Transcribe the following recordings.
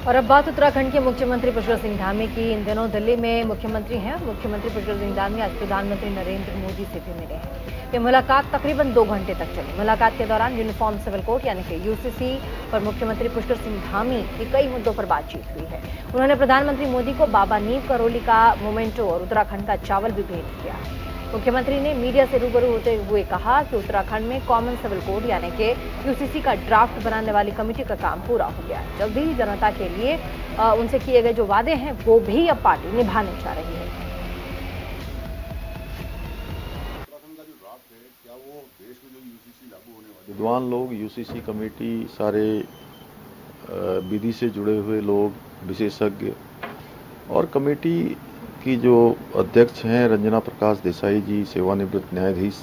और अब बात उत्तराखंड के मुख्यमंत्री पुष्कर सिंह धामी की। इन दिनों दिल्ली में मुख्यमंत्री हैं। मुख्यमंत्री पुष्कर सिंह धामी आज प्रधानमंत्री नरेंद्र मोदी से भी मिले हैं। ये मुलाकात तकरीबन 2 घंटे तक चली। मुलाकात के दौरान यूनिफॉर्म सिविल कोड यानी कि यूसीसी पर मुख्यमंत्री पुष्कर सिंह धामी की कई मुद्दों पर बातचीत हुई है। उन्होंने प्रधानमंत्री मोदी को बाबा नीम करोली का मोमेंटो और उत्तराखंड का चावल भी भेंट किया। मुख्यमंत्री ने मीडिया से रूबरू होते हुए कहा कि उत्तराखंड में कॉमन सिविल कोड यानी कि यूसीसी का ड्राफ्ट बनाने वाली कमेटी का काम पूरा हो गया। जल्द ही जनता के लिए उनसे किए गए जो वादे हैं वो भी अब पार्टी निभाने जा रही है। विद्वान लोग, यूसीसी कमेटी, सारे विधि से जुड़े हुए लोग, विशेषज्ञ और कमेटी की जो अध्यक्ष हैं रंजना प्रकाश देसाई जी, सेवानिवृत्त न्यायाधीश,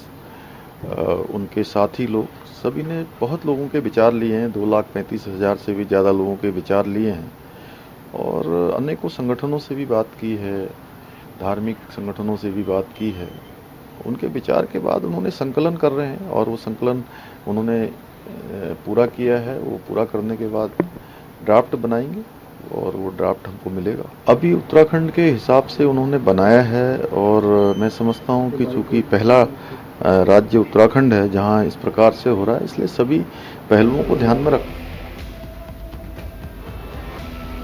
उनके साथी लोग, सभी ने बहुत लोगों के विचार लिए हैं। 2,35,000 से भी ज़्यादा लोगों के विचार लिए हैं और अनेकों संगठनों से भी बात की है, धार्मिक संगठनों से भी बात की है। उनके विचार के बाद उन्होंने संकलन कर रहे हैं और वो संकलन उन्होंने पूरा किया है। वो पूरा करने के बाद ड्राफ्ट बनाएंगे और वो ड्राफ्ट हमको मिलेगा। अभी उत्तराखंड के हिसाब से उन्होंने बनाया है और मैं समझता हूँ कि चूँकि पहला राज्य उत्तराखंड है जहाँ इस प्रकार से हो रहा है, इसलिए सभी पहलुओं को ध्यान में रख।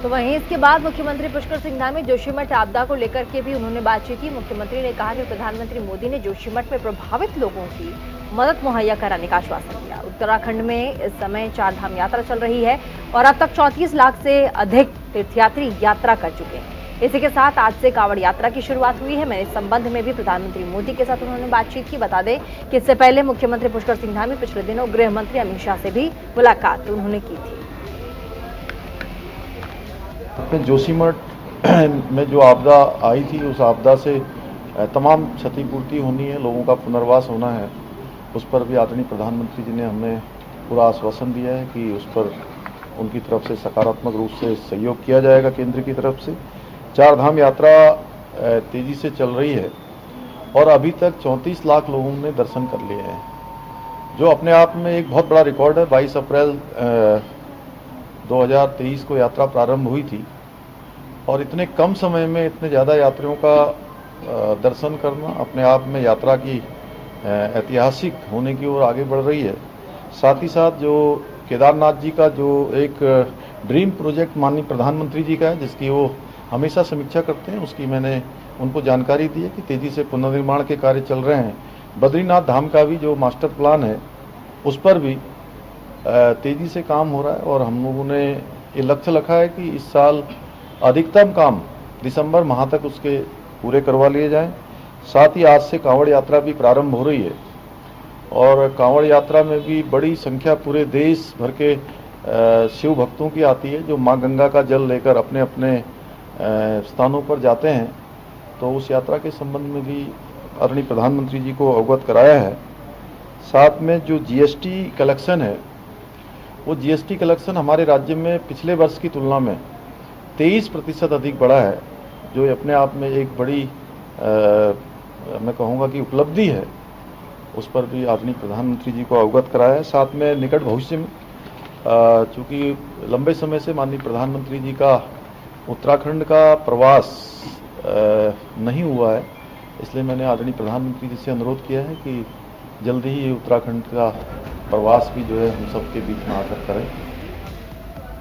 तो वहीं इसके बाद मुख्यमंत्री पुष्कर सिंह धामी जोशीमठ आपदा को लेकर के भी उन्होंने बातचीत की। मुख्यमंत्री ने कहा कि प्रधानमंत्री मोदी ने जोशीमठ में प्रभावित लोगों की मदद मुहैया कराने का आश्वासन दिया। उत्तराखंड में इस समय 4 धाम यात्रा चल रही है और अब तक 34 लाख से अधिक तीर्थयात्री यात्रा कर चुके हैं। इसी के साथ आज से कांवड़ यात्रा की शुरुआत हुई है। मैंने इस संबंध में भी प्रधानमंत्री मोदी के साथ उन्होंने बातचीत की। बता दें कि इससे पहले मुख्यमंत्री पुष्कर सिंह धामी पिछले दिनों गृह मंत्री अमित शाह से भी मुलाकात उन्होंने की थी। जोशीमठ में जो आपदा आई थी, उस आपदा से तमाम क्षतिपूर्ति होनी है, लोगों का पुनर्वास होना है। उस पर भी आदरणीय प्रधानमंत्री जी ने हमें पूरा आश्वासन दिया है कि उस पर उनकी तरफ से सकारात्मक रूप से सहयोग किया जाएगा। केंद्र की तरफ से 4 धाम यात्रा तेजी से चल रही है और अभी तक 34 लाख लोगों ने दर्शन कर लिए हैं, जो अपने आप में एक बहुत बड़ा रिकॉर्ड है। 22 अप्रैल 2023 को यात्रा प्रारंभ हुई थी और इतने कम समय में इतने ज़्यादा यात्रियों का दर्शन करना अपने आप में यात्रा की ऐतिहासिक होने की ओर आगे बढ़ रही है। साथ ही साथ जो केदारनाथ जी का जो एक ड्रीम प्रोजेक्ट माननीय प्रधानमंत्री जी का है, जिसकी वो हमेशा समीक्षा करते हैं, उसकी मैंने उनको जानकारी दी है कि तेज़ी से पुनर्निर्माण के कार्य चल रहे हैं। बद्रीनाथ धाम का भी जो मास्टर प्लान है उस पर भी तेज़ी से काम हो रहा है और हम लोगों ने ये लक्ष्य रखा है कि इस साल अधिकतम काम दिसंबर माह तक उसके पूरे करवा लिए जाएं। साथ ही आज से कांवड़ यात्रा भी प्रारंभ हो रही है और कांवड़ यात्रा में भी बड़ी संख्या पूरे देश भर के शिव भक्तों की आती है, जो माँ गंगा का जल लेकर अपने अपने स्थानों पर जाते हैं। तो उस यात्रा के संबंध में भी आदरणीय प्रधानमंत्री जी को अवगत कराया है। साथ में जो जीएसटी कलेक्शन है, वो जीएसटी कलेक्शन हमारे राज्य में पिछले वर्ष की तुलना में 23% अधिक बढ़ा है, जो अपने आप में एक बड़ी मैं कहूँगा कि उपलब्धि है। उस पर भी आदरणीय प्रधानमंत्री जी को अवगत कराया है। साथ में निकट भविष्य में चूँकि लंबे समय से माननीय प्रधानमंत्री जी का उत्तराखंड का प्रवास नहीं हुआ है, इसलिए मैंने आदरणीय प्रधानमंत्री जी से अनुरोध किया है कि जल्दी ही उत्तराखंड का प्रवास भी जो है हम सबके बीच में आकर करें।